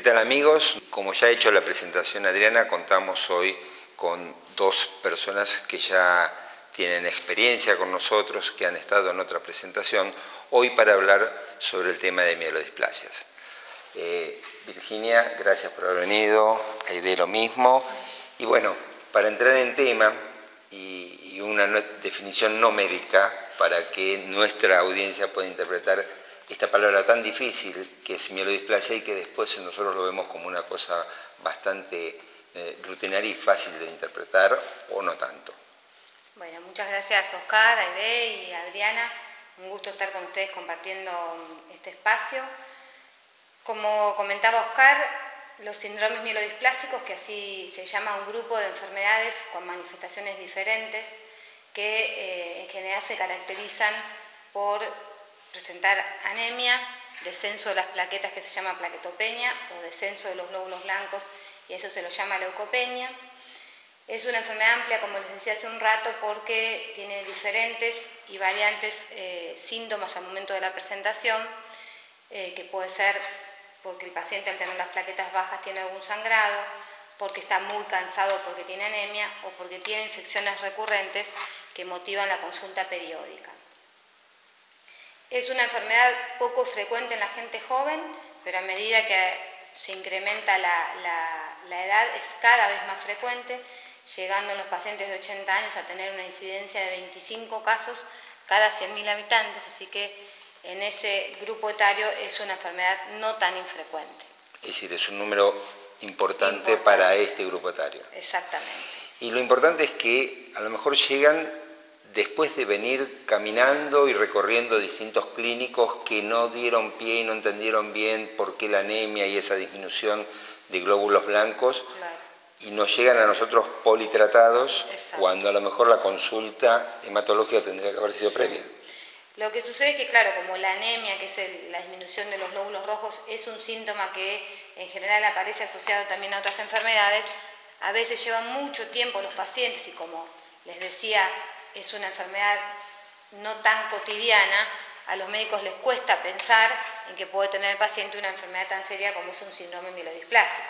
tal, amigos? Como ya ha hecho la presentación Adriana, contamos hoy con dos personas que ya tienen experiencia con nosotros, que han estado en otra presentación, hoy para hablar sobre el tema de mielodisplasias. Virginia, gracias por haber venido, Aide lo mismo. Y bueno, para entrar en tema y una definición no médica para que nuestra audiencia pueda interpretar esta palabra tan difícil que es mielodisplasia y que después nosotros lo vemos como una cosa bastante rutinaria y fácil de interpretar o no tanto. Bueno, muchas gracias Oscar, Aide y Adriana. Un gusto estar con ustedes compartiendo este espacio. Como comentaba Oscar, los síndromes mielodisplásicos, que así se llama un grupo de enfermedades con manifestaciones diferentes que en general se caracterizan por presentar anemia, descenso de las plaquetas que se llama plaquetopenia o descenso de los glóbulos blancos y eso se lo llama leucopenia. Es una enfermedad amplia, como les decía hace un rato, porque tiene diferentes y variantes síntomas al momento de la presentación, que puede ser porque el paciente al tener las plaquetas bajas tiene algún sangrado, porque está muy cansado porque tiene anemia o porque tiene infecciones recurrentes que motivan la consulta periódica. Es una enfermedad poco frecuente en la gente joven, pero a medida que se incrementa la edad es cada vez más frecuente, llegando en los pacientes de 80 años a tener una incidencia de 25 casos cada 100.000 habitantes, así que en ese grupo etario es una enfermedad no tan infrecuente. Es decir, es un número importante para este grupo etario. Exactamente. Y lo importante es que a lo mejor llegan después de venir caminando y recorriendo distintos clínicos que no dieron pie y no entendieron bien por qué la anemia y esa disminución de glóbulos blancos, claro, y nos llegan a nosotros politratados. Exacto. Cuando a lo mejor la consulta hematológica tendría que haber sido previa. Lo que sucede es que, claro, como la anemia, que es la disminución de los glóbulos rojos, es un síntoma que en general aparece asociado también a otras enfermedades, a veces llevan mucho tiempo los pacientes y, como les decía, es una enfermedad no tan cotidiana, a los médicos les cuesta pensar en que puede tener el paciente una enfermedad tan seria como es un síndrome mielodisplásico.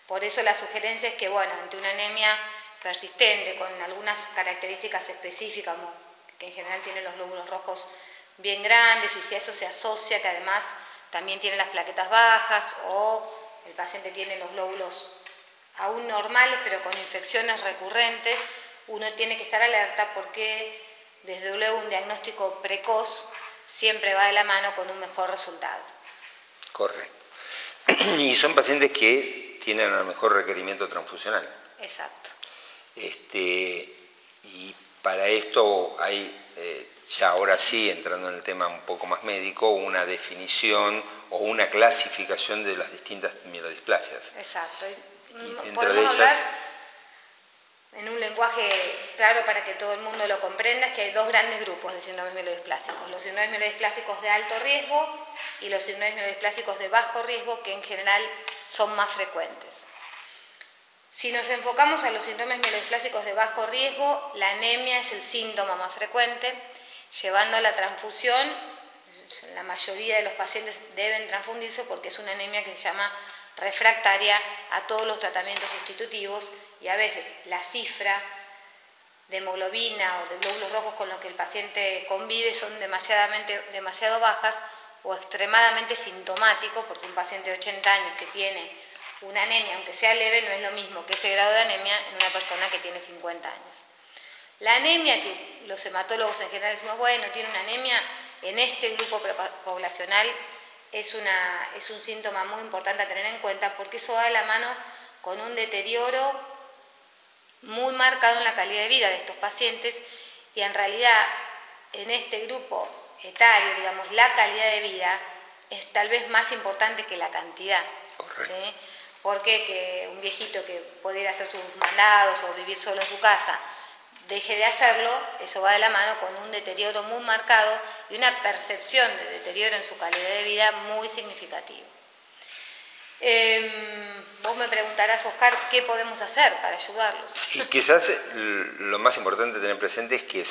Por eso la sugerencia es que, bueno, ante una anemia persistente con algunas características específicas, como que en general tiene los glóbulos rojos bien grandes y si a eso se asocia que además también tiene las plaquetas bajas o el paciente tiene los glóbulos aún normales pero con infecciones recurrentes, uno tiene que estar alerta porque desde luego un diagnóstico precoz siempre va de la mano con un mejor resultado. Correcto. Y son pacientes que tienen a lo mejor requerimiento transfusional. Exacto. Y para esto hay, ya ahora sí, entrando en el tema un poco más médico, una definición o una clasificación de las distintas mielodisplasias. Exacto. Y dentro de ellas, en un lenguaje claro para que todo el mundo lo comprenda, es que hay dos grandes grupos de síndromes mielodisplásicos. Los síndromes mielodisplásicos de alto riesgo y los síndromes mielodisplásicos de bajo riesgo, que en general son más frecuentes. Si nos enfocamos a los síndromes mielodisplásicos de bajo riesgo, la anemia es el síntoma más frecuente, llevando a la transfusión. La mayoría de los pacientes deben transfundirse porque es una anemia que se llama refractaria a todos los tratamientos sustitutivos y a veces la cifra de hemoglobina o de glóbulos rojos con los que el paciente convive son demasiado bajas o extremadamente sintomáticos, porque un paciente de 80 años que tiene una anemia, aunque sea leve, no es lo mismo que ese grado de anemia en una persona que tiene 50 años. La anemia, que los hematólogos en general decimos, bueno, tiene una anemia, en este grupo poblacional es un síntoma muy importante a tener en cuenta porque eso va de la mano con un deterioro muy marcado en la calidad de vida de estos pacientes y en realidad en este grupo etario, digamos, la calidad de vida es tal vez más importante que la cantidad. ¿Sí? Porque que un viejito que pudiera hacer sus mandados o vivir solo en su casa deje de hacerlo, eso va de la mano con un deterioro muy marcado y una percepción de deterioro en su calidad de vida muy significativa. Vos me preguntarás, Oscar, ¿qué podemos hacer para ayudarlos? Sí, quizás lo más importante tener presente es que,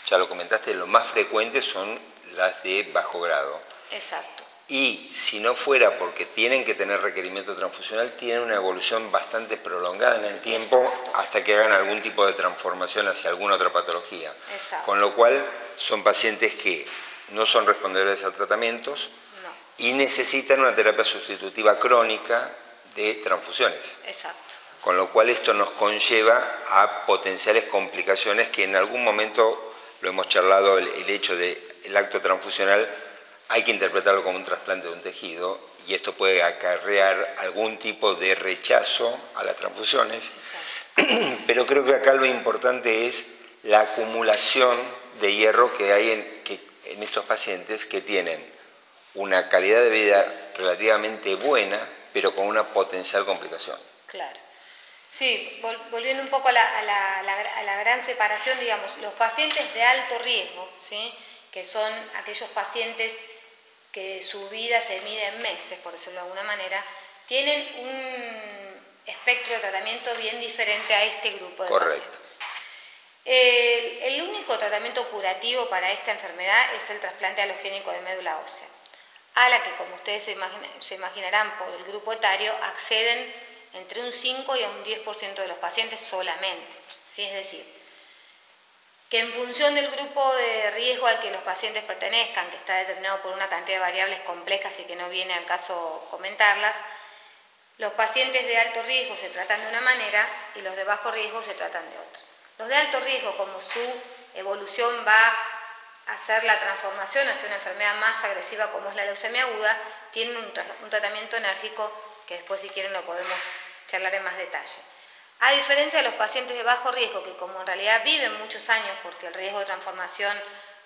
ya lo comentaste, lo más frecuente son las de bajo grado. Exacto. y si no fuera porque tienen que tener requerimiento transfusional, tienen una evolución bastante prolongada en el tiempo. Exacto. Hasta que hagan algún tipo de transformación hacia alguna otra patología. Exacto. Con lo cual son pacientes que no son respondedores a tratamientos y necesitan una terapia sustitutiva crónica de transfusiones. Exacto. Con lo cual esto nos conlleva a potenciales complicaciones que en algún momento, lo hemos charlado, el hecho del acto transfusional hay que interpretarlo como un trasplante de un tejido y esto puede acarrear algún tipo de rechazo a las transfusiones. Exacto. Pero creo que acá lo importante es la acumulación de hierro que hay en estos pacientes que tienen una calidad de vida relativamente buena, pero con una potencial complicación. Claro. Sí, volviendo un poco a la gran separación, digamos, los pacientes de alto riesgo, ¿sí?, que son aquellos pacientes que su vida se mide en meses, por decirlo de alguna manera, tienen un espectro de tratamiento bien diferente a este grupo de Correcto. pacientes. El único tratamiento curativo para esta enfermedad es el trasplante halogénico de médula ósea, a la que, como ustedes se imaginarán por el grupo etario, acceden entre un 5 y un 10% de los pacientes solamente, ¿sí? Es decir, que en función del grupo de riesgo al que los pacientes pertenezcan, que está determinado por una cantidad de variables complejas y que no viene al caso comentarlas, los pacientes de alto riesgo se tratan de una manera y los de bajo riesgo se tratan de otra. Los de alto riesgo, como su evolución va a hacer la transformación hacia una enfermedad más agresiva como es la leucemia aguda, tienen un tratamiento enérgico que después, si quieren, lo podemos charlar en más detalle. A diferencia de los pacientes de bajo riesgo, que como en realidad viven muchos años porque el riesgo de transformación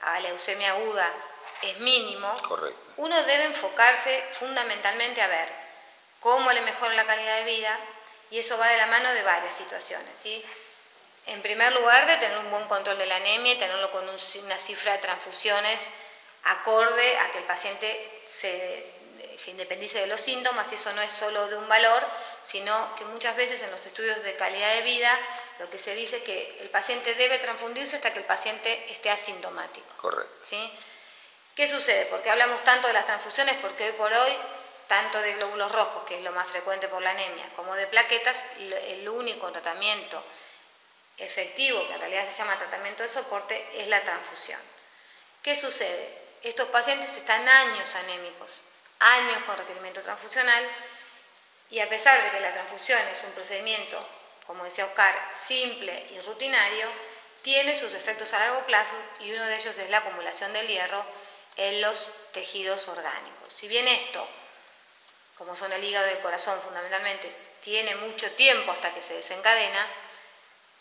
a leucemia aguda es mínimo, correcto, uno debe enfocarse fundamentalmente a ver cómo le mejora la calidad de vida, y eso va de la mano de varias situaciones, ¿sí? En primer lugar, de tener un buen control de la anemia y tenerlo con una cifra de transfusiones acorde a que el paciente se independice de los síntomas, y eso no es solo de un valor, sino que muchas veces en los estudios de calidad de vida lo que se dice es que el paciente debe transfundirse hasta que el paciente esté asintomático. Correcto. ¿Sí? ¿Qué sucede? ¿Por qué hablamos tanto de las transfusiones? Porque hoy por hoy, tanto de glóbulos rojos, que es lo más frecuente por la anemia, como de plaquetas, el único tratamiento efectivo, que en realidad se llama tratamiento de soporte, es la transfusión. ¿Qué sucede? Estos pacientes están años anémicos, años con requerimiento transfusional, y a pesar de que la transfusión es un procedimiento, como decía Oscar, simple y rutinario, tiene sus efectos a largo plazo, y uno de ellos es la acumulación del hierro en los tejidos orgánicos. Si bien esto, como son el hígado y el corazón fundamentalmente, tiene mucho tiempo hasta que se desencadena,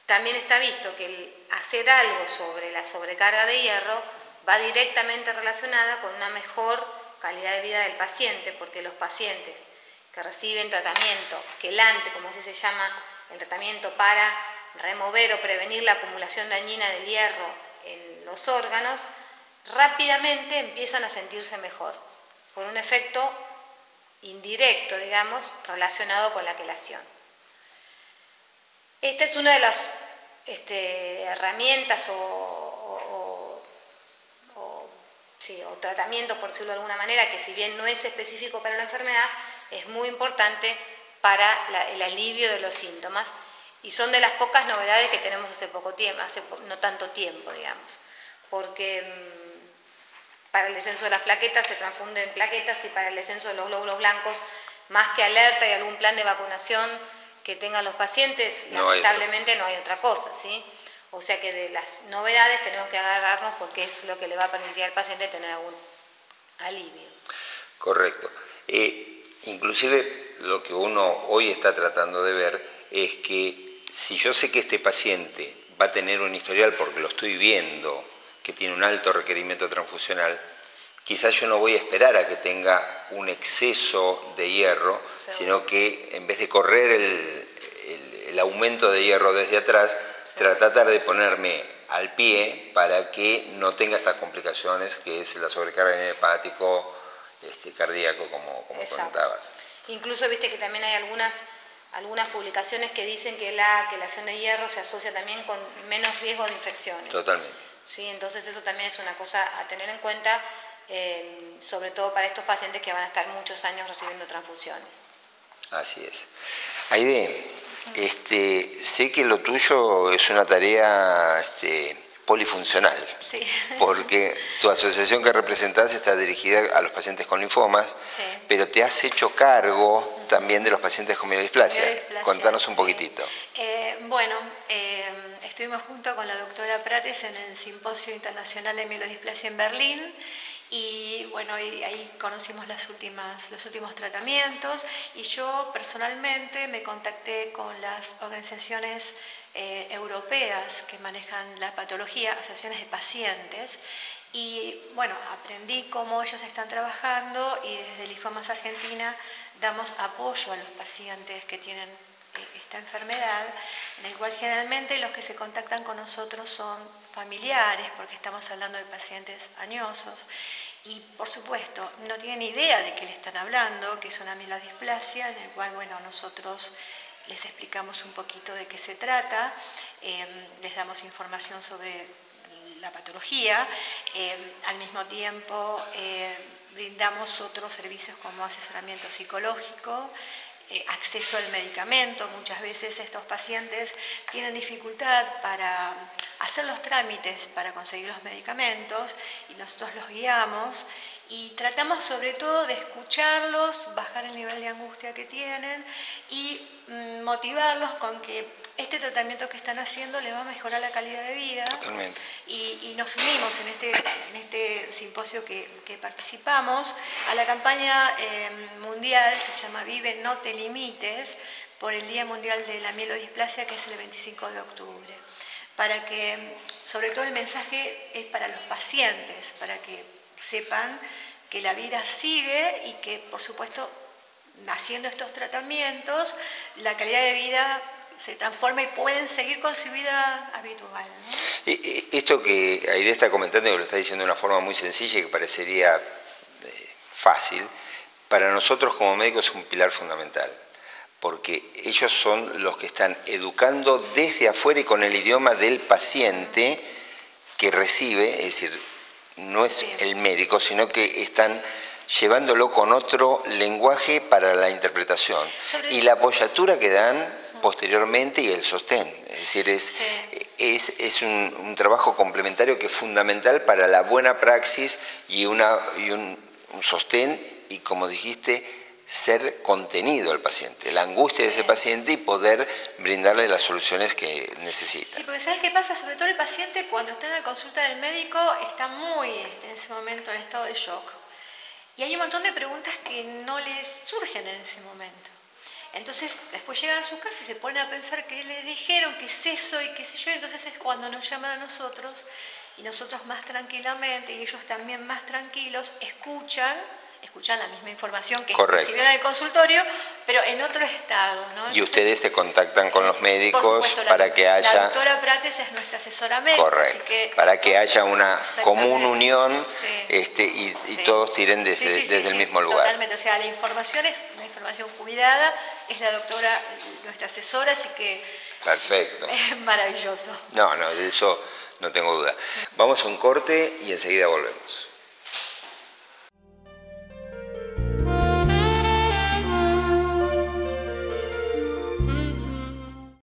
también está visto que el hacer algo sobre la sobrecarga de hierro va directamente relacionada con una mejor calidad de vida del paciente, porque los pacientes que reciben tratamiento quelante, como así se llama, el tratamiento para remover o prevenir la acumulación dañina del hierro en los órganos, rápidamente empiezan a sentirse mejor, por un efecto indirecto, digamos, relacionado con la quelación. Esta es una de las herramientas o tratamientos, por decirlo de alguna manera, que si bien no es específico para la enfermedad, es muy importante para el alivio de los síntomas, y son de las pocas novedades que tenemos hace poco tiempo, no tanto tiempo, digamos, porque para el descenso de las plaquetas se transfunden plaquetas, y para el descenso de los glóbulos blancos, más que alerta y algún plan de vacunación que tengan los pacientes, lamentablemente no hay otra cosa, ¿sí? O sea que de las novedades tenemos que agarrarnos porque es lo que le va a permitir al paciente tener algún alivio. Correcto. Inclusive lo que uno hoy está tratando de ver es que si yo sé que este paciente va a tener un historial, porque lo estoy viendo, que tiene un alto requerimiento transfusional, quizás yo no voy a esperar a que tenga un exceso de hierro, seguro, sino que en vez de correr el aumento de hierro desde atrás, tratar de ponerme al pie para que no tenga estas complicaciones que es la sobrecarga en el hepático, cardíaco, como comentabas. Incluso viste que también hay algunas publicaciones que dicen que la quelación de hierro se asocia también con menos riesgo de infecciones. Totalmente. Sí, entonces eso también es una cosa a tener en cuenta, sobre todo para estos pacientes que van a estar muchos años recibiendo transfusiones. Así es. Aide, sé que lo tuyo es una tarea polifuncional, sí. porque tu asociación que representás está dirigida a los pacientes con linfomas, sí. pero te has hecho cargo también de los pacientes con mielodisplasia. Contanos un poquitito. Estuvimos junto con la doctora Prates en el Simposio Internacional de Mielodisplasia en Berlín. Y bueno, ahí conocimos los últimos tratamientos y yo personalmente me contacté con las organizaciones europeas que manejan la patología, asociaciones de pacientes, y bueno, aprendí cómo ellos están trabajando y desde Linfomas Argentina damos apoyo a los pacientes que tienen esta enfermedad, en el cual generalmente los que se contactan con nosotros son familiares, porque estamos hablando de pacientes añosos, y por supuesto no tienen idea de qué le están hablando, que es una mielodisplasia, en el cual bueno, nosotros les explicamos un poquito de qué se trata, les damos información sobre la patología, al mismo tiempo brindamos otros servicios como asesoramiento psicológico, acceso al medicamento. Muchas veces estos pacientes tienen dificultad para hacer los trámites para conseguir los medicamentos y nosotros los guiamos y tratamos sobre todo de escucharlos, bajar el nivel de angustia que tienen y motivarlos con que este tratamiento que están haciendo les va a mejorar la calidad de vida. Totalmente. Y nos unimos en este simposio que participamos a la campaña mundial que se llama Vive, no te limites, por el Día Mundial de la Mielodisplasia, que es el 25 de octubre. Para que, sobre todo el mensaje es para los pacientes, para que sepan que la vida sigue y que, por supuesto, haciendo estos tratamientos, la calidad de vida se transforma y pueden seguir con su vida habitual, ¿no? Esto que Aide está comentando, que lo está diciendo de una forma muy sencilla y que parecería fácil, para nosotros como médicos es un pilar fundamental, porque ellos son los que están educando desde afuera y con el idioma del paciente que recibe, es decir, no es el médico, sino que están llevándolo con otro lenguaje para la interpretación. Y la apoyatura que dan posteriormente y el sostén, es decir, es un trabajo complementario que es fundamental para la buena praxis y un sostén y, como dijiste, ser contenido al paciente, la angustia de ese paciente y poder brindarle las soluciones que necesita. Sí, porque ¿sabes qué pasa? Sobre todo el paciente cuando está en la consulta del médico está muy en ese momento en estado de shock y hay un montón de preguntas que no les surgen en ese momento. Entonces después llegan a su casa y se ponen a pensar qué les dijeron, qué es eso y qué sé yo, entonces es cuando nos llaman a nosotros y nosotros más tranquilamente y ellos también más tranquilos escuchan la misma información que recibieron en el consultorio, pero en otro estado, ¿no? Entonces, y ustedes se contactan con los médicos para que haya... La doctora Prates es nuestra asesora médica. Correcto, así que, para que haya una común unión y todos tiren desde el mismo lugar. Totalmente, o sea, la información es una información cuidada, es la doctora nuestra asesora, así que... Perfecto. Es maravilloso. No, de eso no tengo duda. Vamos a un corte y enseguida volvemos.